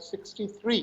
63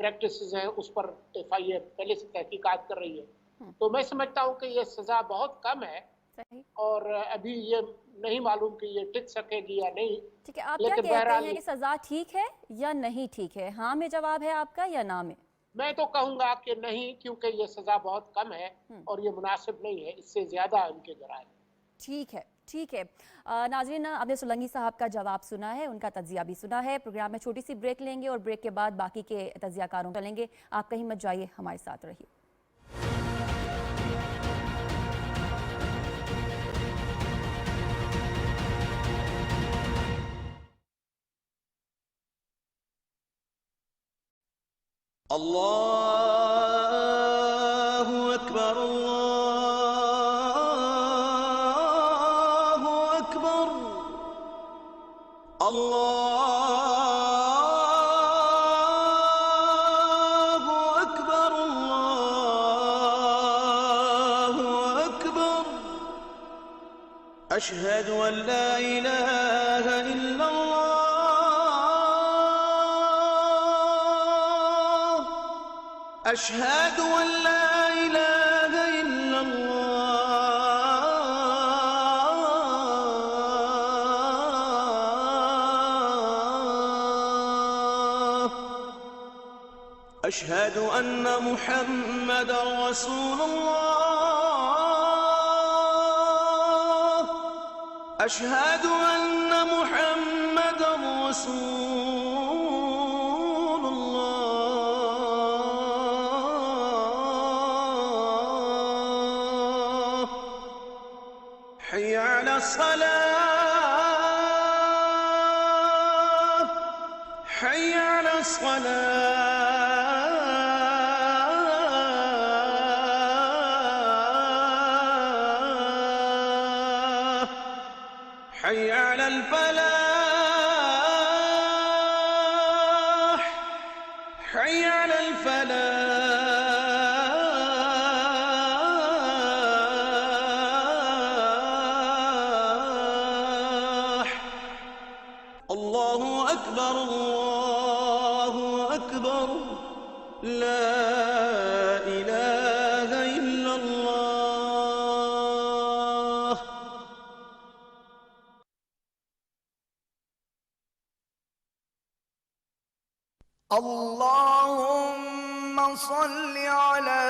practices ہیں اس پر FIA پہلے سے تحقیقات کر رہی ہے. تو میں سمجھتا ہوں کہ یہ سزا بہت کم ہے صحیح. اور ابھی یہ نہیں معلوم کہ یہ ٹک سکے گی یا نہیں. ٹھیک ہے، آپ کیا لیکن کہتے بہرحال ہیں کہ سزا ٹھیک ہے یا نہیں ٹھیک ہے؟ ہاں میں جواب ہے آپ کا یا نا میں؟ میں تو کہوں گا کہ نہیں، کیونکہ یہ سزا بہت کم ہے اور یہ مناسب نہیں ہے، اس سے زیادہ ان کے جرائم. ٹھیک ہے، ٹھیک ہے. ناظرین، آپ نے سولنگی صاحب کا جواب سنا ہے، ان کا تجزیہ بھی سنا ہے. پروگرام میں چھوٹی سی بریک لیں گے اور بریک کے بعد باقی کے تجزیہ کاروں کا لیں گے. آپ کہیں مت جائیے، ہمارے ساتھ رہیے. اللہ اکبر اللہ اکبر اللہ اکبر اللہ اکبر اشہد ان لا الہ الا اللہ اشہد ان لا الہ الا اللہ اشہد ان محمد رسول اللہ اشہد ان محمد رسول اللہ حی علی الصلاة حی علی الصلاة حی علی الفلاح حی علی الفلاح اللہ اکبر لا الہ الا اللہ. اللهم صل على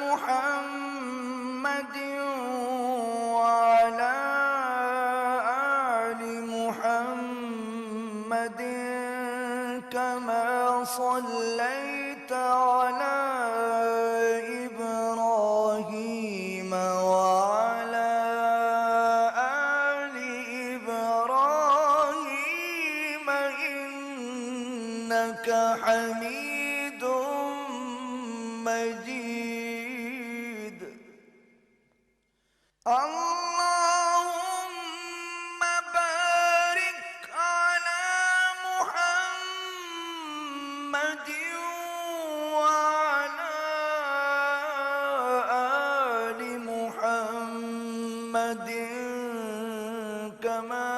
محمد وعلى آل محمد كما صليت على إبراهيم وعلى آل إبراهيم إنك حميد مجيد. اللهم بارك على محمد وعلى آل محمد كما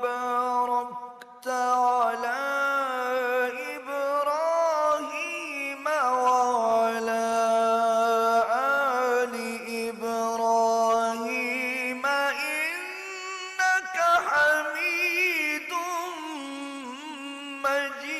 باركت على إبراهيم وعلى آل إبراهيم إنك حميد مجيد.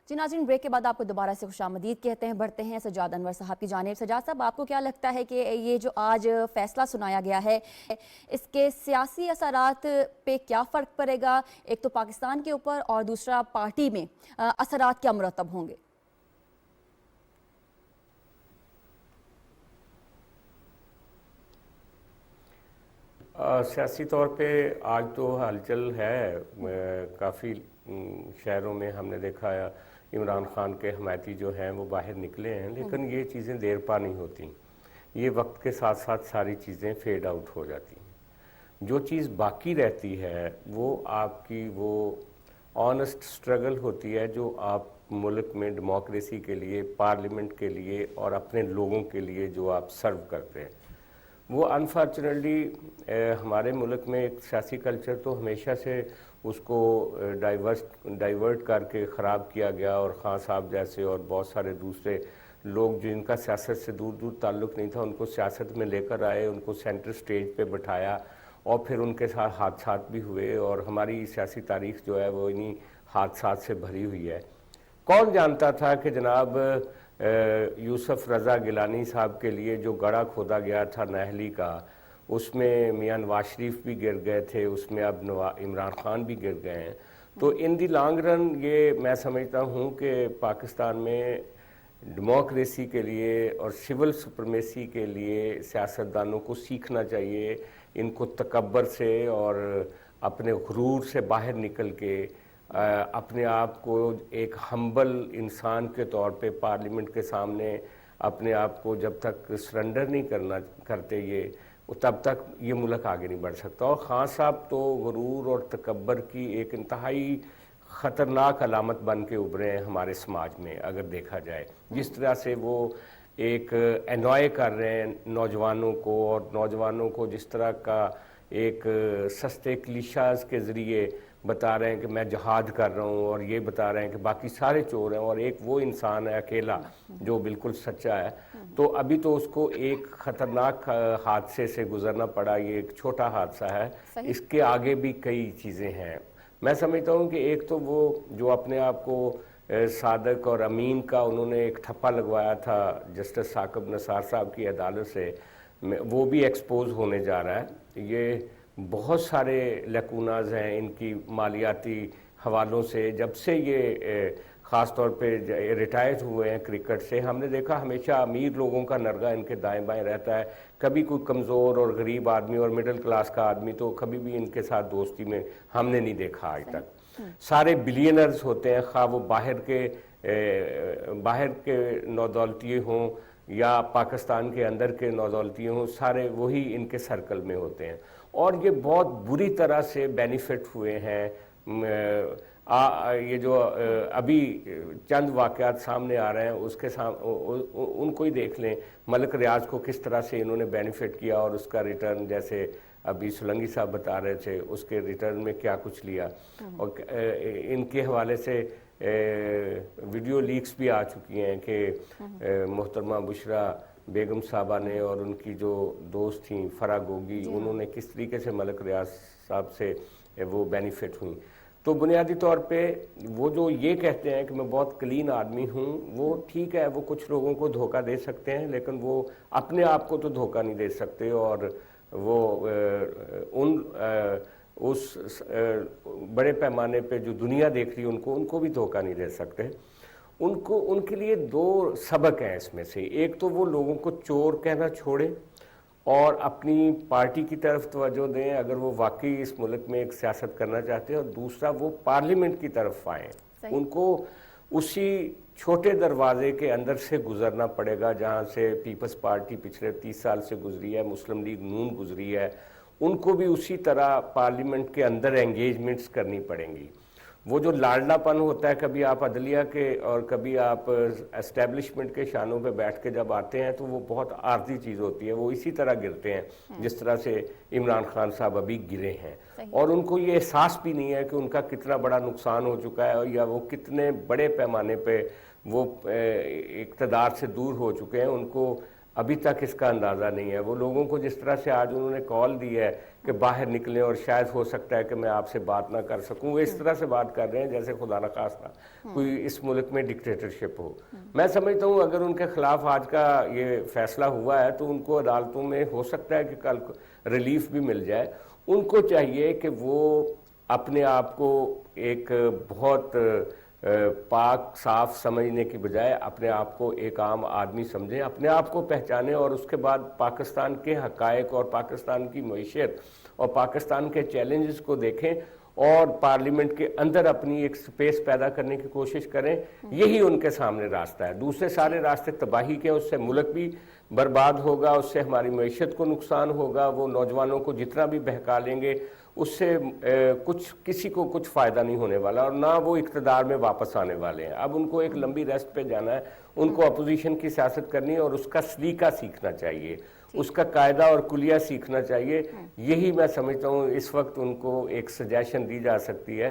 جی ناظرین، بریک کے بعد آپ کو دوبارہ سے خوش آمدید کہتے ہیں. بڑھتے ہیں سجاد انور صاحب کی جانب. سجاد صاحب، آپ کو کیا لگتا ہے کہ یہ جو آج فیصلہ سنایا گیا ہے اس کے سیاسی اثرات پہ کیا فرق پڑے گا؟ ایک تو پاکستان کے اوپر اور دوسرا پارٹی میں اثرات کیا مرتب ہوں گے؟ سیاسی طور پہ آج تو ہلچل ہے کافی شہروں میں. ہم نے دیکھا عمران خان کے حمایتی جو ہیں وہ باہر نکلے ہیں، لیکن یہ چیزیں دیر پا نہیں ہوتی. یہ وقت کے ساتھ ساتھ ساری چیزیں فیڈ آؤٹ ہو جاتی ہیں. جو چیز باقی رہتی ہے وہ آپ کی وہ آنسٹ سٹرگل ہوتی ہے جو آپ ملک میں ڈیموکریسی کے لیے، پارلیمنٹ کے لیے اور اپنے لوگوں کے لیے جو آپ سرو کرتے ہیں. وہ انفارچونیٹلی ہمارے ملک میں ایک سیاسی کلچر تو ہمیشہ سے اس کو ڈائیورٹ کر کے خراب کیا گیا، اور خان صاحب جیسے اور بہت سارے دوسرے لوگ جن کا سیاست سے دور دور تعلق نہیں تھا ان کو سیاست میں لے کر آئے، ان کو سینٹر سٹیج پہ بٹھایا، اور پھر ان کے ساتھ حادثات بھی ہوئے، اور ہماری سیاسی تاریخ جو ہے وہ انہی حادثات سے بھری ہوئی ہے. کون جانتا تھا کہ جناب یوسف رضا گیلانی صاحب کے لیے جو گڑھا کھودا گیا تھا نااہلی کا، اس میں میاں نواز شریف بھی گر گئے تھے، اس میں اب عمران خان بھی گر گئے ہیں. تو ان دی لانگ رن یہ میں سمجھتا ہوں کہ پاکستان میں ڈیموکریسی کے لیے اور سول سپرمیسی کے لیے سیاستدانوں کو سیکھنا چاہیے، ان کو تکبر سے اور اپنے غرور سے باہر نکل کے اپنے آپ کو ایک ہمبل انسان کے طور پہ پارلیمنٹ کے سامنے اپنے آپ کو جب تک سرنڈر نہیں کرتے یہ تب تک یہ ملک آگے نہیں بڑھ سکتا. اور خان صاحب تو غرور اور تکبر کی ایک انتہائی خطرناک علامت بن کے ابھرے ہیں ہمارے سماج میں. اگر دیکھا جائے جس طرح سے وہ ایک انوائے کر رہے ہیں نوجوانوں کو، اور نوجوانوں کو جس طرح کا ایک سستے کلیشاز کے ذریعے بتا رہے ہیں کہ میں جہاد کر رہا ہوں، اور یہ بتا رہے ہیں کہ باقی سارے چور ہیں، اور ایک وہ انسان ہے اکیلا جو بالکل سچا ہے. تو ابھی تو اس کو ایک خطرناک حادثے سے گزرنا پڑا، یہ ایک چھوٹا حادثہ ہے، اس کے آگے بھی کئی چیزیں ہیں. میں سمجھتا ہوں کہ ایک تو وہ جو اپنے آپ کو صادق اور امین کا انہوں نے ایک ٹھپا لگوایا تھا جسٹس ثاقب نثار صاحب کی عدالت سے، وہ بھی ایکسپوز ہونے جا رہا ہے. یہ بہت سارے لیکوناز ہیں ان کی مالیاتی حوالوں سے. جب سے یہ خاص طور پہ ریٹائر ہوئے ہیں کرکٹ سے، ہم نے دیکھا ہمیشہ امیر لوگوں کا نرغہ ان کے دائیں بائیں رہتا ہے. کبھی کوئی کمزور اور غریب آدمی اور مڈل کلاس کا آدمی تو کبھی بھی ان کے ساتھ دوستی میں ہم نے نہیں دیکھا آج تک. سارے بلینرز ہوتے ہیں، خواہ وہ باہر کے نودولتیے ہوں یا پاکستان کے اندر کے نودولتیے ہوں، سارے وہی ان کے سرکل میں ہوتے ہیں، اور یہ بہت بری طرح سے بینیفٹ ہوئے ہیں. یہ جو ابھی چند واقعات سامنے آ رہے ہیں اس کے ان کو ہی دیکھ لیں. ملک ریاض کو کس طرح سے انہوں نے بینیفٹ کیا، اور اس کا ریٹرن جیسے ابھی سولنگی صاحب بتا رہے تھے اس کے ریٹرن میں کیا کچھ لیا. اور ان کے حوالے سے ویڈیو لیکس بھی آ چکی ہیں کہ محترمہ بشرا بیگم صاحبہ نے اور ان کی جو دوست تھیں فرا گوگی، انہوں نے کس طریقے سے ملک ریاض صاحب سے وہ بینیفٹ ہوئیں. تو بنیادی طور پہ وہ جو یہ کہتے ہیں کہ میں بہت کلین آدمی ہوں، وہ ٹھیک ہے، وہ کچھ لوگوں کو دھوکہ دے سکتے ہیں، لیکن وہ اپنے آپ کو تو دھوکہ نہیں دے سکتے، اور وہ اس بڑے پیمانے پہ جو دنیا دیکھ رہی ہے ان کو بھی دھوکہ نہیں دے سکتے. ان کے لیے دو سبق ہیں اس میں سے. ایک تو وہ لوگوں کو چور کہنا چھوڑے اور اپنی پارٹی کی طرف توجہ دیں اگر وہ واقعی اس ملک میں ایک سیاست کرنا چاہتے ہیں، اور دوسرا وہ پارلیمنٹ کی طرف آئیں. ان کو اسی چھوٹے دروازے کے اندر سے گزرنا پڑے گا جہاں سے پیپلز پارٹی پچھلے 30 سال سے گزری ہے، مسلم لیگ نون گزری ہے. ان کو بھی اسی طرح پارلیمنٹ کے اندر انگیجمنٹس کرنی پڑیں گی. وہ جو لاڈلا پن ہوتا ہے، کبھی آپ عدلیہ کے اور کبھی آپ اسٹیبلشمنٹ کے شانوں پہ بیٹھ کے جب آتے ہیں تو وہ بہت عارضی چیز ہوتی ہے. وہ اسی طرح گرتے ہیں جس طرح سے عمران خان صاحب ابھی گرے ہیں، اور ان کو یہ احساس بھی نہیں ہے کہ ان کا کتنا بڑا نقصان ہو چکا ہے، یا وہ کتنے بڑے پیمانے پہ وہ اقتدار سے دور ہو چکے ہیں. ان کو ابھی تک اس کا اندازہ نہیں ہے. وہ لوگوں کو جس طرح سے آج انہوں نے کال دی ہے کہ باہر نکلیں اور شاید ہو سکتا ہے کہ میں آپ سے بات نہ کر سکوں، وہ اس طرح سے بات کر رہے ہیں جیسے خدا نہ خواستہ کوئی اس ملک میں ڈکٹیٹرشپ ہو. میں سمجھتا ہوں اگر ان کے خلاف آج کا یہ فیصلہ ہوا ہے تو ان کو عدالتوں میں ہو سکتا ہے کہ کل ریلیف بھی مل جائے. ان کو چاہیے کہ وہ اپنے آپ کو ایک بہت پاک صاف سمجھنے کی بجائے اپنے آپ کو ایک عام آدمی سمجھیں، اپنے آپ کو پہچانیں، اور اس کے بعد پاکستان کے حقائق اور پاکستان کی معیشت اور پاکستان کے چیلنجز کو دیکھیں اور پارلیمنٹ کے اندر اپنی ایک سپیس پیدا کرنے کی کوشش کریں، یہی ان کے سامنے راستہ ہے. دوسرے سارے راستے تباہی کے، اس سے ملک بھی برباد ہوگا، اس سے ہماری معیشت کو نقصان ہوگا. وہ نوجوانوں کو جتنا بھی بہکا لیں گے اس سے کسی کو کچھ فائدہ نہیں ہونے والا، اور نہ وہ اقتدار میں واپس آنے والے ہیں. اب ان کو ایک لمبی ریسٹ پہ جانا ہے، ان کو اپوزیشن کی سیاست کرنی ہے اور اس کا سلیقہ سیکھنا چاہیے، اس کا قاعدہ اور کلیہ سیکھنا چاہیے. یہی میں سمجھتا ہوں اس وقت ان کو ایک سجیشن دی جا سکتی ہے،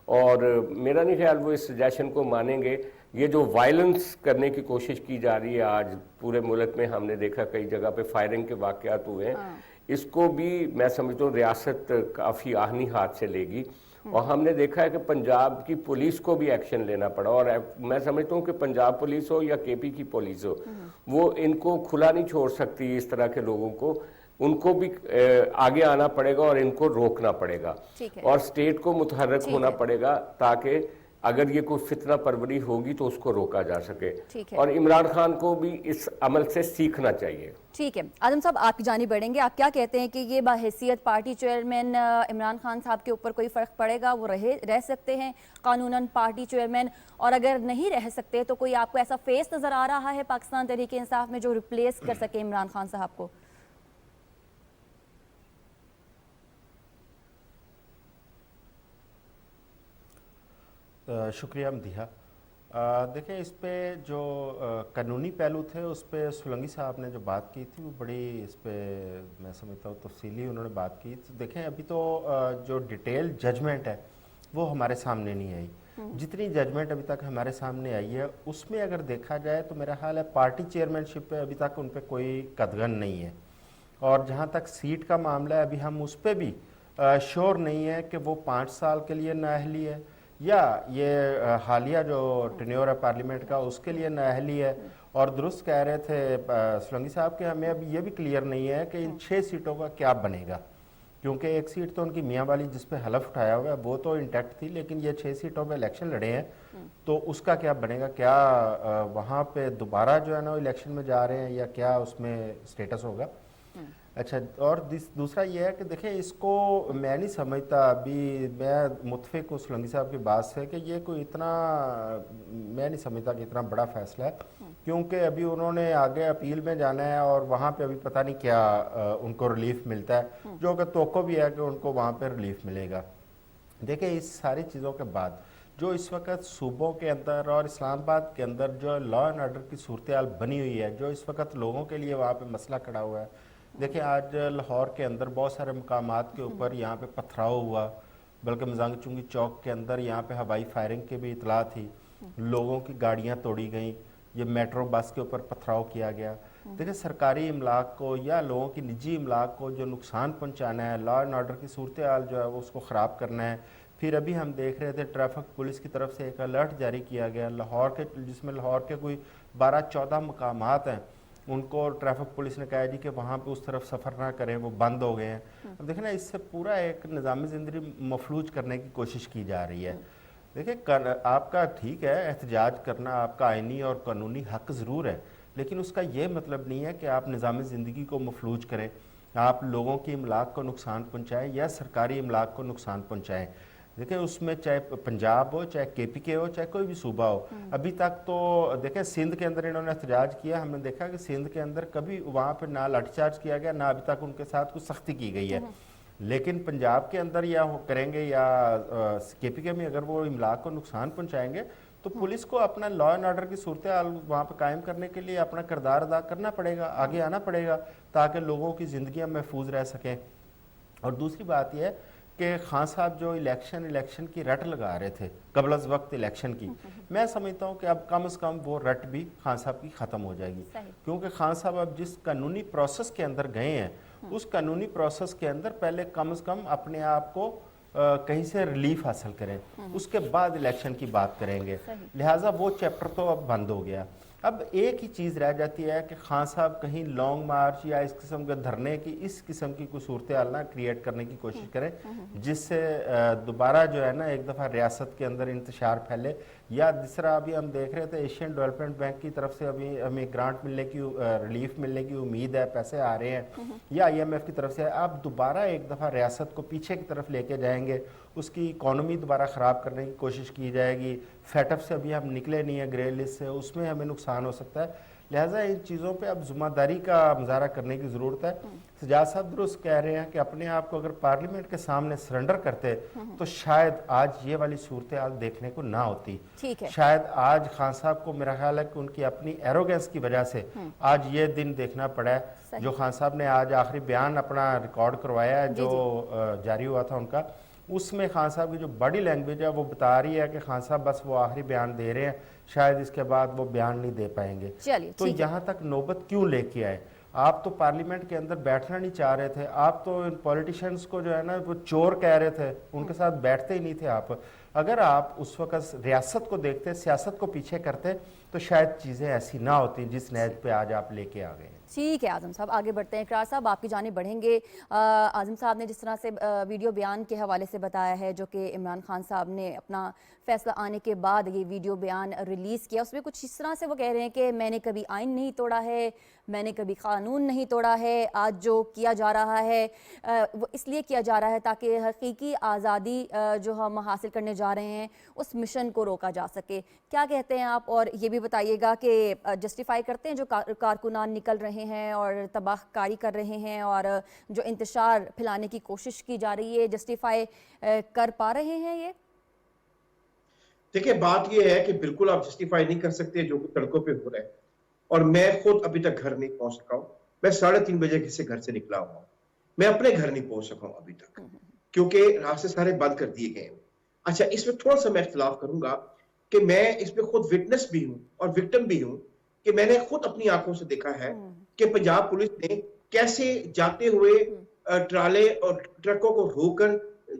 اور میرا نہیں خیال وہ اس سجیشن کو مانیں گے. یہ جو وائلنس کرنے کی کوشش کی جا رہی ہے آج پورے ملک میں، ہم نے دیکھا کئی جگہ پہ فائرنگ کے واقعات ہوئے ہیں، اس کو بھی میں سمجھتا ہوں ریاست کافی آہنی ہاتھ سے لے گی. اور ہم نے دیکھا ہے کہ پنجاب کی پولیس کو بھی ایکشن لینا پڑا، اور میں سمجھتا ہوں کہ پنجاب پولیس ہو یا کے پی کی پولیس ہو، وہ ان کو کھلا نہیں چھوڑ سکتی اس طرح کے لوگوں کو. ان کو بھی آگے آنا پڑے گا اور ان کو روکنا پڑے گا، اور اسٹیٹ کو متحرک ہونا پڑے گا تاکہ اگر یہ کوئی فتنہ پروری ہوگی تو اس کو روکا جا سکے. اور عمران خان کو بھی اس عمل سے سیکھنا چاہیے. ٹھیک ہے اعظم صاحب، آپ کی جانب بڑھیں گے. آپ کیا کہتے ہیں کہ یہ بحیثیت پارٹی چیئرمین عمران خان صاحب کے اوپر کوئی فرق پڑے گا؟ وہ رہ سکتے ہیں قانوناً پارٹی چیئرمین؟ اور اگر نہیں رہ سکتے تو کوئی آپ کو ایسا فیس نظر آ رہا ہے پاکستان تحریک انصاف میں جو ریپلیس کر سکے عمران خان صاحب کو؟ شکریہ مدیحہ. دیکھیں اس پہ جو قانونی پہلو تھے اس پہ سولنگی صاحب نے جو بات کی تھی وہ بڑی اس پہ میں سمجھتا ہوں تفصیلی انہوں نے بات کی. دیکھیں ابھی تو جو ڈیٹیل ججمنٹ ہے وہ ہمارے سامنے نہیں آئی. جتنی ججمنٹ ابھی تک ہمارے سامنے آئی ہے اس میں اگر دیکھا جائے تو میرا خیال ہے پارٹی چیئرمین شپ پہ ابھی تک ان پہ کوئی قدغن نہیں ہے. اور جہاں تک سیٹ کا معاملہ ہے ابھی ہم اس پہ بھی شور نہیں ہے کہ وہ 5 سال کے لیے نااہلی ہے یا یہ حالیہ جو ٹینیور ہے پارلیمنٹ کا اس کے لیے نااہلی ہے. اور درست کہہ رہے تھے سولنگی صاحب کہ ہمیں اب یہ بھی کلیئر نہیں ہے کہ ان 6 سیٹوں کا کیا بنے گا، کیونکہ ایک سیٹ تو ان کی میاں والی جس پہ حلف اٹھایا ہوا ہے وہ تو انٹیکٹ تھی، لیکن یہ 6 سیٹوں پہ الیکشن لڑے ہیں تو اس کا کیا بنے گا؟ کیا وہاں پہ دوبارہ جو ہے نا الیکشن میں جا رہے ہیں یا کیا اس میں سٹیٹس ہوگا؟ اچھا، اور دوسرا یہ ہے کہ دیکھیں اس کو میں نہیں سمجھتا، ابھی میں متفق ہوں سولنگی صاحب کی بات سے کہ یہ کوئی اتنا میں نہیں سمجھتا کہ اتنا بڑا فیصلہ ہے، کیونکہ ابھی انہوں نے آگے اپیل میں جانا ہے اور وہاں پہ ابھی پتہ نہیں کیا ان کو ریلیف ملتا ہے، جو کہ توقع بھی ہے کہ ان کو وہاں پہ ریلیف ملے گا. دیکھیں اس ساری چیزوں کے بعد جو اس وقت صوبوں کے اندر اور اسلام آباد کے اندر جو لا اینڈ آرڈر کی صورتحال بنی ہوئی ہے، جو اس وقت لوگوں کے لیے وہاں پہ مسئلہ کھڑا ہوا ہے. دیکھیں آج لاہور کے اندر بہت سارے مقامات کے اوپر یہاں پہ پتھراؤ ہوا، بلکہ مزنگ چنگی چوک کے اندر یہاں پہ ہوائی فائرنگ کی بھی اطلاع تھی، لوگوں کی گاڑیاں توڑی گئیں، یہ میٹرو بس کے اوپر پتھراؤ کیا گیا. دیکھیں سرکاری املاک کو یا لوگوں کی نجی املاک کو جو نقصان پہنچانا ہے، لا اینڈ آرڈر کی صورتحال جو ہے وہ اس کو خراب کرنا ہے. پھر ابھی ہم دیکھ رہے تھے ٹریفک پولیس کی طرف سے ایک الرٹ جاری کیا گیا لاہور کے، جس میں لاہور کے کوئی 12-14 مقامات ہیں، ان کو ٹریفک پولیس نے کہا جی کہ وہاں پہ اس طرف سفر نہ کریں، وہ بند ہو گئے ہیں. اب دیکھیں نا اس سے پورا ایک نظام زندگی مفلوج کرنے کی کوشش کی جا رہی ہے. دیکھیں آپ کا ٹھیک ہے احتجاج کرنا، آپ کا آئینی اور قانونی حق ضرور ہے، لیکن اس کا یہ مطلب نہیں ہے کہ آپ نظام زندگی کو مفلوج کریں، آپ لوگوں کی املاک کو نقصان پہنچائیں یا سرکاری املاک کو نقصان پہنچائیں. دیکھیں اس میں چاہے پنجاب ہو، چاہے کے پی کے ہو، چاہے کوئی بھی صوبہ ہو، ابھی تک تو دیکھیں سندھ کے اندر انہوں نے احتجاج کیا، ہم نے دیکھا کہ سندھ کے اندر کبھی وہاں پہ نہ لاٹھی چارج کیا گیا، نہ ابھی تک ان کے ساتھ کوئی سختی کی گئی ہے. لیکن پنجاب کے اندر یا کریں گے یا کے پی کے میں اگر وہ املاک کو نقصان پہنچائیں گے تو پولیس کو اپنا لا اینڈ آرڈر کی صورتحال وہاں پہ قائم کرنے کے لیے اپنا کردار ادا کرنا پڑے گا، آگے آنا پڑے گا تاکہ لوگوں کی زندگیاں محفوظ رہ سکیں. اور دوسری بات یہ ہے کہ خان صاحب جو الیکشن کی رٹ لگا رہے تھے قبل از وقت الیکشن کی، میں سمجھتا ہوں کہ اب کم از کم وہ رٹ بھی خان صاحب کی ختم ہو جائے گی، کیونکہ خان صاحب اب جس قانونی پروسیس کے اندر گئے ہیں اس قانونی پروسیس کے اندر پہلے کم از کم اپنے آپ کو کہیں سے ریلیف حاصل کریں، اس کے بعد الیکشن کی بات کریں گے. لہٰذا وہ چیپٹر تو اب بند ہو گیا. اب ایک ہی چیز رہ جاتی ہے کہ خان صاحب کہیں لانگ مارچ یا اس قسم کے دھرنے کی اس قسم کی کوئی صورتحال نہ کریٹ کرنے کی کوشش کریں جس سے دوبارہ جو ہے نا ایک دفعہ ریاست کے اندر انتشار پھیلے. یا دوسرا ابھی ہم دیکھ رہے تھے ایشین ڈیولپمنٹ بینک کی طرف سے ابھی ہمیں گرانٹ ملنے کی ریلیف ملنے کی امید ہے، پیسے آ رہے ہیں، یا آئی ایم ایف کی طرف سے. آپ دوبارہ ایک دفعہ ریاست کو پیچھے کی طرف لے کے جائیں گے، اس کی اکانومی دوبارہ خراب کرنے کی کوشش کی جائے گی. فیٹ اپ سے ابھی ہم نکلے نہیں ہیں گرے لسٹ سے, اس میں ہمیں نقصان ہو سکتا ہے. لہٰذا ان چیزوں پہ اب ذمہ داری کا مظاہرہ کرنے کی ضرورت ہے. سجاد صاحب درست کہہ رہے ہیں کہ اپنے آپ کو اگر پارلیمنٹ کے سامنے سرنڈر کرتے تو شاید آج یہ والی صورتحال دیکھنے کو نہ ہوتی. شاید آج خان صاحب کو میرا خیال ہے کہ ان کی اپنی ایروگنس کی وجہ سے آج یہ دن دیکھنا پڑا ہے. جو خان صاحب نے آج آخری بیان اپنا ریکارڈ کروایا ہے جو جاری ہوا تھا ان کا, اس میں خان صاحب کی جو باڈی لینگویج ہے وہ بتا رہی ہے کہ خان صاحب بس وہ آخری بیان دے رہے ہیں, شاید اس کے بعد وہ بیان نہیں دے پائیں گے. تو یہاں تک نوبت کیوں لے کے آئے؟ آپ تو پارلیمنٹ کے اندر بیٹھنا نہیں چاہ رہے تھے, آپ تو ان پولیٹیشنز کو جو ہے نا وہ چور کہہ رہے تھے, ان کے ساتھ بیٹھتے ہی نہیں تھے آپ. اگر آپ اس وقت ریاست کو دیکھتے, سیاست کو پیچھے کرتے تو شاید چیزیں ایسی نہ ہوتی جس نہج پہ آج آپ لے کے آ گئے ہیں. ٹھیک ہے اعظم صاحب, آگے بڑھتے ہیں. اقرار صاحب آپ کی جانب بڑھیں گے. اعظم صاحب نے جس طرح سے ویڈیو بیان کے حوالے سے بتایا ہے جو کہ عمران خان صاحب نے اپنا فیصلہ آنے کے بعد یہ ویڈیو بیان ریلیز کیا, اس میں کچھ اس طرح سے وہ کہہ رہے ہیں کہ میں نے کبھی آئین نہیں توڑا ہے, میں نے کبھی قانون نہیں توڑا ہے, آج جو کیا جا رہا ہے وہ اس لیے کیا جا رہا ہے تاکہ حقیقی آزادی جو ہم حاصل کرنے جا رہے ہیں اس مشن کو روکا جا سکے. کیا کہتے ہیں آپ؟ اور یہ بھی بتائیے گا کہ جسٹیفائی کرتے ہیں جو کارکنان نکل رہے ہیں اور تباہ کاری کر رہے ہیں اور جو انتشار پھیلانے کی کوشش کی جا رہی ہے, جسٹیفائی کر پا رہے ہیں یہ؟ دیکھیں بات یہ ہے کہ بالکل آپ جسٹیفائی نہیں کر سکتے جو کچھ سڑکوں پہ ہو رہا ہے, اور میں خود ابھی تک گھر نہیں پہنچ سکا ہوں. میں 3:30 بجے سے گھر سے نکلا ہوں, میں اپنے گھر نہیں پہنچ سکا ہوں ابھی تک کیونکہ راستے سارے بند کر دیے گئے ہیں. اچھا, اس میں تھوڑا سا میں اختلاف کروں گا کہ میں اس میں خود وٹنس بھی ہوں اور وکٹم بھی ہوں کہ میں نے خود اپنی آنکھوں سے دیکھا ہے کہ پنجاب پولیس نے کیسے جاتے ہوئے ٹرالے اور ٹرکوں کو روک کر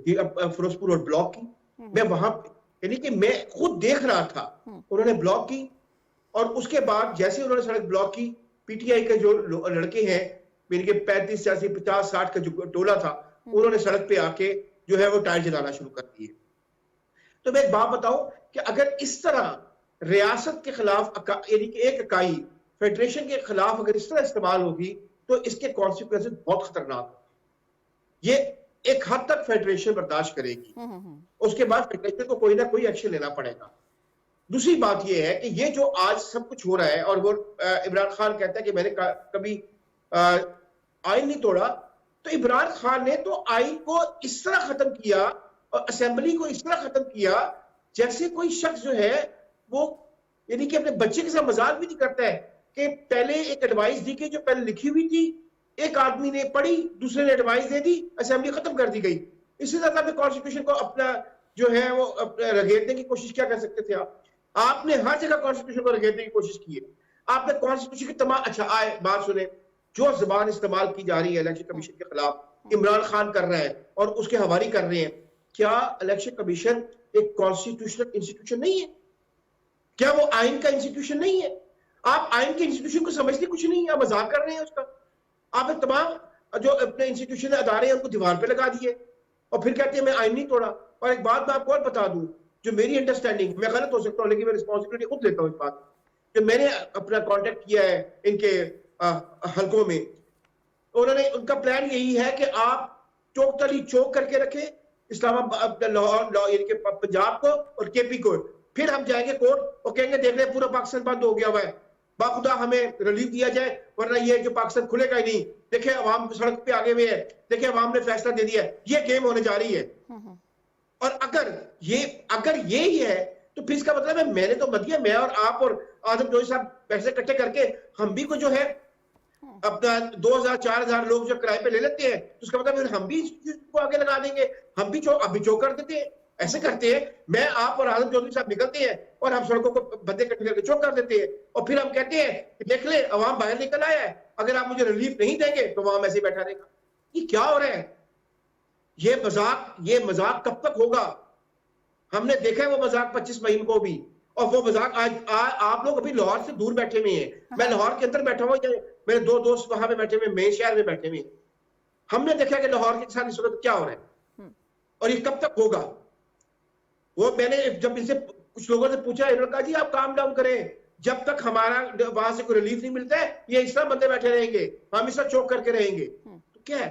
فیروزپور روڈ بلاک کی. میں وہاں یعنی کہ میں خود دیکھ رہا تھا, انہوں نے بلاک کی, اور اس کے بعد جیسے انہوں نے سڑک بلاک کی, پی ٹی آئی کے جو لڑکے ہیں یعنی کہ 35 80 50 60 کا جو ٹولہ تھا, انہوں نے سڑک پہ آ کے جو ہے وہ ٹائر جلانا شروع کر دیے. تو میں ایک بات بتاؤں کہ اگر اس طرح ریاست کے خلاف یعنی کہ ایک اکائی فیڈریشن کے خلاف اگر اس طرح استعمال ہوگی تو اس کے کانسیکوینسز بہت خطرناک ہیں. یہ ایک حد تک فیڈریشن برداشت کرے گی, اس کے بعد فیڈریشن کو کوئی نہ کوئی ایکشن لینا پڑے گا. دوسری بات یہ ہے کہ یہ جو آج سب کچھ ہو رہا ہے, اور وہ عمران خان کہتا ہے کہ میں نے کبھی آئین نہیں توڑا, تو عمران خان نے تو آئین کو اس طرح ختم کیا اور اسمبلی کو اس طرح ختم کیا جیسے کوئی شخص جو ہے وہ یعنی کہ اپنے بچے کے ساتھ مذاق بھی نہیں کرتا ہے کہ پہلے ایک ایڈوائس دی گئی جو پہلے لکھی ہوئی تھی, ایک آدمی نے پڑھی, دوسرے نے ایڈوائس دے دی, اسمبلی ختم کر دی گئی. اسی طرح اپنے کانسٹیٹیوشن کو اپنا جو ہے وہ رگیدنے کی کوشش کیا کر سکتے تھے آپ نے ہر جگہ کانسٹیٹیوشن کو رگیدنے کی کوشش کی ہے آپ نے. کانسٹیٹیوشن کے تمام اچھا آئے بات سنیں, جو زبان استعمال کی جا رہی ہے الیکشن کمیشن کے خلاف عمران خان کر رہا ہے اور اس کے حوالی کر رہے ہیں, کیا الیکشن کمیشن ایک کانسٹیٹیوشنل انسٹیٹیوشن نہیں ہے؟ کیا وہ آئین کا انسٹیٹیوشن نہیں ہے؟ آپ آئین کے انسٹیٹیوشن کو سمجھتے کچھ نہیں ہے, آپ مذاق کر رہے ہیں اس کا. آپ نے تمام جو اپنے انسٹیٹیوشن ادارے ہیں ان کو دیوار پہ لگا دیے اور پھر کہتے ہیں میں آئین نہیں توڑا. اور ایک بات میں آپ کو اور بتا دوں, جو میری انڈرسٹینڈنگ, میں غلط ہو سکتا ہوں لیکن میں رسپانسبلٹی خود لیتا ہوں اس بات کہ میں نے اپنا کانٹیکٹ کیا ہے ان کے حلقوں میں, انہوں نے ان کا پلان یہی ہے کہ آپ چوک تلی چوک کر کے رکھیں اسلام آباد لاہور یعنی کہ پنجاب کو اور کے پی کو, پھر ہم جائیں گے کورٹ اور کہیں گے دیکھ لیں پورا پاکستان بند ہو گیا ہوا ہے, باخدا ہمیں ریلیف دیا جائے ورنہ یہ جو پاکستان کھلے گا ہی نہیں. دیکھیں عوام سڑک پہ آگے ہوئے ہیں, دیکھیں عوام نے فیصلہ دے دیا ہے, یہ گیم ہونے جا رہی ہے. اور اگر یہی ہے تو پھر اس کا مطلب ہے میں نے تو مدیہ, میں اور آپ اور آدم جوئی صاحب پیسے اکٹھے کر کے ہم بھی کو جو ہے اپنا 2000-4000 لوگ جو کرائے پہ لے لیتے ہیں, تو اس کا مطلب ہم بھی کو آگے لگا دیں گے, ہم بھی ابھی چوک کر دیتے ہیں. ایسے کرتے ہیں, میں آپ اور آدم چودھری صاحب نکلتے ہیں اور ہم سڑکوں کو بندے اکٹھے کر کے چوک کر دیتے ہیں, اور پھر ہم کہتے ہیں کہ دیکھ لیں عوام باہر نکل آیا ہے, اگر آپ مجھے ریلیف نہیں دیں گے تو وہاں ایسے بیٹھا رہے گا. یہ کیا ہو رہا ہے؟ یہ مذاق کب تک ہوگا؟ ہم نے دیکھا ہے وہ مذاق 25 مئی کو بھی, اور وہ مذاق آج آپ لوگ ابھی لاہور سے دور بیٹھے ہوئے ہیں, میں لاہور کے اندر بیٹھا ہوا ہوں, میرے 2 دوست وہاں پہ بیٹھے ہوئے, مین شہر میں بیٹھے ہوئے. ہم نے دیکھا کہ لاہور کے ساتھ اس وقت کیا ہو رہا ہے اور یہ کب تک ہوگا. وہ میں نے جب ان سے کچھ لوگوں سے پوچھا, انہوں نے کہا جی آپ کام ڈاؤن کریں, جب تک ہمارا وہاں سے کوئی ریلیف نہیں ملتا ہے یہ اس طرح بندے بیٹھے رہیں گے, ہم اس طرح چوک کر کے رہیں گے. تو کیا ہے,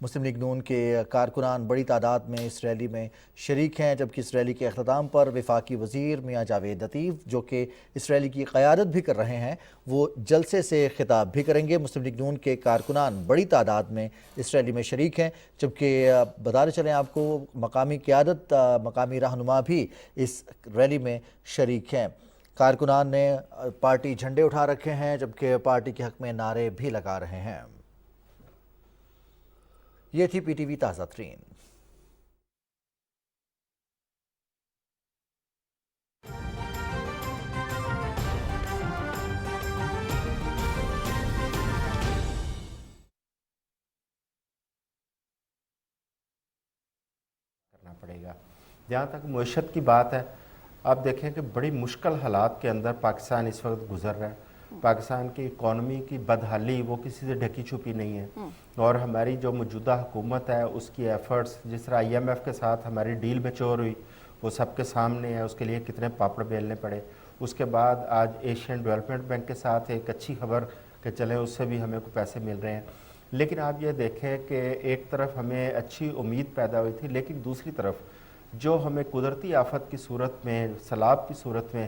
مسلم لیگ نون کے کارکنان بڑی تعداد میں اس ریلی میں شریک ہیں، جبکہ اس ریلی کے اختتام پر وفاقی وزیر میاں جاوید لطیف جو کہ اس ریلی کی قیادت بھی کر رہے ہیں وہ جلسے سے خطاب بھی کریں گے۔ مسلم لیگ نون کے کارکنان بڑی تعداد میں اس ریلی میں شریک ہیں، جبکہ بتاتے چلیں آپ کو مقامی قیادت، مقامی رہنما بھی اس ریلی میں شریک ہیں۔ کارکنان نے پارٹی جھنڈے اٹھا رکھے ہیں، جبکہ پارٹی کے حق میں نعرے بھی لگا رہے ہیں۔ یہ تھی پی ٹی وی تازہ ترین۔ کرنا پڑے گا۔ جہاں تک معیشت کی بات ہے، آپ دیکھیں کہ بڑی مشکل حالات کے اندر پاکستان اس وقت گزر رہا ہے۔ پاکستان کی اکانومی کی بدحالی وہ کسی سے ڈھکی چھپی نہیں ہے، اور ہماری جو موجودہ حکومت ہے اس کی ایفرٹس، جس طرح آئی ایم ایف کے ساتھ ہماری ڈیل میچور ہوئی وہ سب کے سامنے ہے، اس کے لیے کتنے پاپڑ بیلنے پڑے۔ اس کے بعد آج ایشین ڈیولپمنٹ بینک کے ساتھ ایک اچھی خبر کہ چلیں اس سے بھی ہمیں کوئی پیسے مل رہے ہیں، لیکن آپ یہ دیکھیں کہ ایک طرف ہمیں اچھی امید پیدا ہوئی تھی، لیکن دوسری طرف جو ہمیں قدرتی آفت کی صورت میں، سیلاب کی صورت میں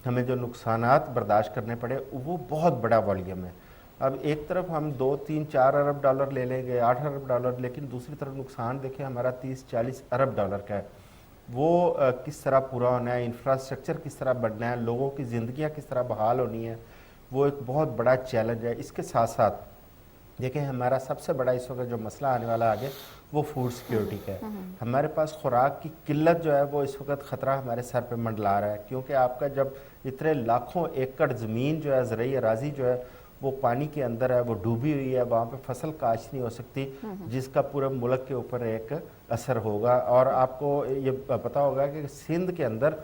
ہمیں جو نقصانات برداشت کرنے پڑے وہ بہت بڑا والیوم ہے۔ اب ایک طرف ہم 2، 3، 4 ارب ڈالر لے لیں گے، 8 ارب ڈالر، لیکن دوسری طرف نقصان دیکھیں ہمارا 30، 40 ارب ڈالر کا ہے۔ وہ کس طرح پورا ہونا ہے، انفراسٹرکچر کس طرح بڑھنا ہے، لوگوں کی زندگیاں کس طرح بحال ہونی ہے، وہ ایک بہت بڑا چیلنج ہے۔ اس کے ساتھ ساتھ دیکھیں ہمارا سب سے بڑا اس وقت جو مسئلہ آنے والا آگے وہ فوڈ سیکیورٹی کا ہے۔ ہمارے پاس خوراک کی قلت جو ہے وہ اس وقت خطرہ ہمارے سر پہ منڈلا رہا ہے، کیونکہ آپ کا جب اتنے لاکھوں ایکڑ زمین جو ہے، زرعی اراضی جو ہے وہ پانی کے اندر ہے، وہ ڈوبی ہوئی ہے، وہاں پہ فصل کاشت نہیں ہو سکتی، جس کا پورے ملک کے اوپر ایک اثر ہوگا۔ اور آپ کو یہ پتہ ہوگا کہ سندھ کے اندر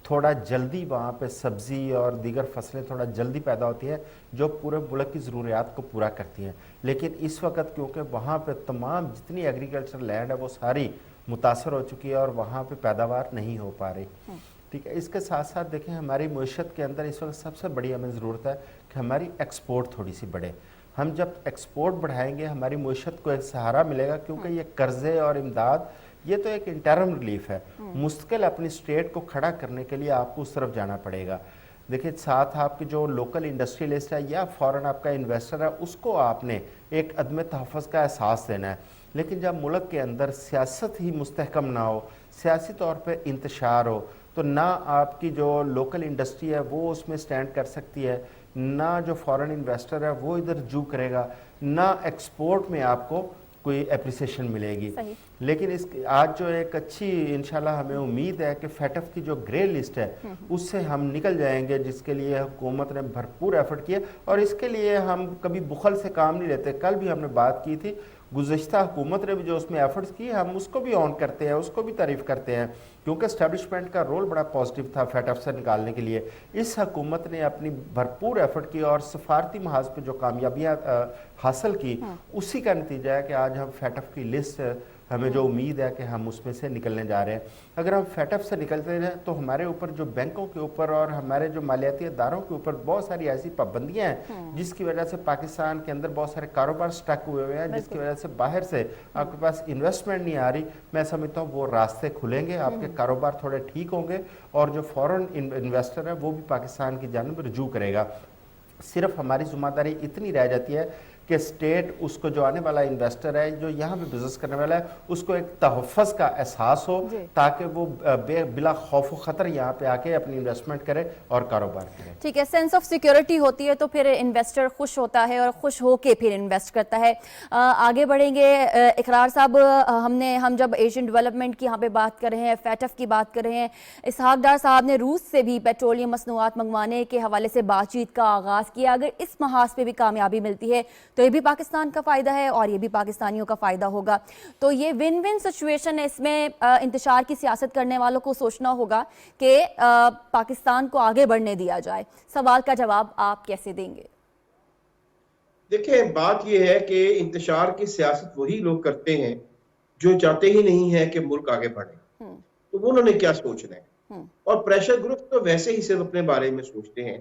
تھوڑا جلدی وہاں پہ سبزی اور دیگر فصلیں تھوڑا جلدی پیدا ہوتی ہیں جو پورے ملک کی ضروریات کو پورا کرتی ہیں، لیکن اس وقت کیونکہ وہاں پہ تمام جتنی ایگریکلچر لینڈ ہے وہ ساری متاثر ہو چکی ہے اور وہاں پہ پیداوار نہیں ہو پا رہی۔ ٹھیک ہے، اس کے ساتھ ساتھ دیکھیں ہماری معیشت کے اندر اس وقت سب سے بڑی ہمیں ضرورت ہے کہ ہماری ایکسپورٹ تھوڑی سی بڑھے۔ ہم جب ایکسپورٹ بڑھائیں گے ہماری معیشت کو ایک سہارا ملے گا، کیونکہ یہ قرضے اور امداد یہ تو ایک انٹرم ریلیف ہے، مستقل اپنی اسٹیٹ کو کھڑا کرنے کے لیے آپ کو اس طرف جانا پڑے گا۔ دیکھیں ساتھ آپ کی جو لوکل انڈسٹریلسٹ ہے یا فورن آپ کا انویسٹر ہے اس کو آپ نے ایک عدم تحفظ کا احساس دینا ہے، لیکن جب ملک کے اندر سیاست ہی مستحکم نہ ہو، سیاسی طور پہ انتشار ہو، تو نہ آپ کی جو لوکل انڈسٹری ہے وہ اس میں سٹینڈ کر سکتی ہے، نہ جو فورن انویسٹر ہے وہ ادھر رجوع کرے گا، نہ ایکسپورٹ میں آپ کو کوئی اپریسیشن ملے گی۔ لیکن آج جو ایک اچھی انشاءاللہ ہمیں امید ہے کہ فیٹف کی جو گرے لسٹ ہے اس سے ہم نکل جائیں گے، جس کے لیے حکومت نے بھرپور ایفرٹ کیا، اور اس کے لیے ہم کبھی بخل سے کام نہیں لیتے۔ کل بھی ہم نے بات کی تھی، گزشتہ حکومت نے بھی جو اس میں ایفرٹس کی ہم اس کو بھی آن کرتے ہیں، اس کو بھی تعریف کرتے ہیں، کیونکہ اسٹیبلشمنٹ کا رول بڑا پازیٹیو تھا فیٹف سے نکالنے کے لیے۔ اس حکومت نے اپنی بھرپور ایفرٹ کی اور سفارتی محاذ پہ جو کامیابیاں حاصل کی اسی کا نتیجہ ہے کہ آج ہم فیٹف کی لسٹ ہمیں جو امید ہے کہ ہم اس میں سے نکلنے جا رہے ہیں۔ اگر ہم فیٹف سے نکلتے ہیں تو ہمارے اوپر جو بینکوں کے اوپر اور ہمارے جو مالیاتی اداروں کے اوپر بہت ساری ایسی پابندیاں ہیں جس کی وجہ سے پاکستان کے اندر بہت سارے کاروبار سٹک ہوئے ہیں، جس کی وجہ سے باہر سے آپ کے پاس انویسٹمنٹ نہیں آ رہی۔ میں سمجھتا ہوں وہ راستے کھلیں گے، آپ کے کاروبار تھوڑے ٹھیک ہوں گے، اور جو فورن انویسٹر ہے وہ بھی پاکستان کی جانب رجوع کرے گا۔ صرف ہماری ذمہ داری اتنی رہ جاتی ہے کہ اسٹیٹ اس کو جو آنے والا انویسٹر ہے جو یہاں پہ بزنس کرنے والا ہے اس کو ایک تحفظ کا احساس ہو، تاکہ وہ بلا خوف و خطر یہاں پہ آ کے اپنی انویسٹمنٹ کرے اور کاروبار کرے۔ ٹھیک ہے، سینس آف سیکیورٹی ہوتی ہے تو پھر انویسٹر خوش ہوتا ہے اور خوش ہو کے پھر انویسٹ کرتا ہے۔ آگے بڑھیں گے اقرار صاحب، ہم جب ایشین ڈیولپمنٹ کی یہاں پہ بات کر رہے ہیں، فیٹف کی بات کر رہے ہیں، اسحاق ڈار صاحب نے روس سے بھی پیٹرولیم مصنوعات منگوانے کے حوالے سے بات چیت کا آغاز کیا۔ اگر اس محاذ پہ بھی کامیابی ملتی ہے تو یہ بھی پاکستان کا فائدہ ہے اور یہ بھی پاکستانیوں کا فائدہ ہوگا، تو یہ ون ون سچویشن ہے۔ اس میں انتشار کی سیاست کرنے والوں کو سوچنا ہوگا کہ پاکستان کو آگے بڑھنے دیا جائے۔ سوال کا جواب آپ کیسے دیں گے؟ دیکھیں بات یہ ہے کہ انتشار کی سیاست وہی لوگ کرتے ہیں جو چاہتے ہی نہیں ہے کہ ملک آگے بڑھے، تو وہ انہوں نے کیا سوچنا ہے۔ اور پریشر گروپ تو ویسے ہی صرف اپنے بارے میں سوچتے ہیں،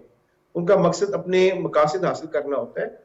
ان کا مقصد اپنے مقاصد حاصل کرنا ہوتا ہے۔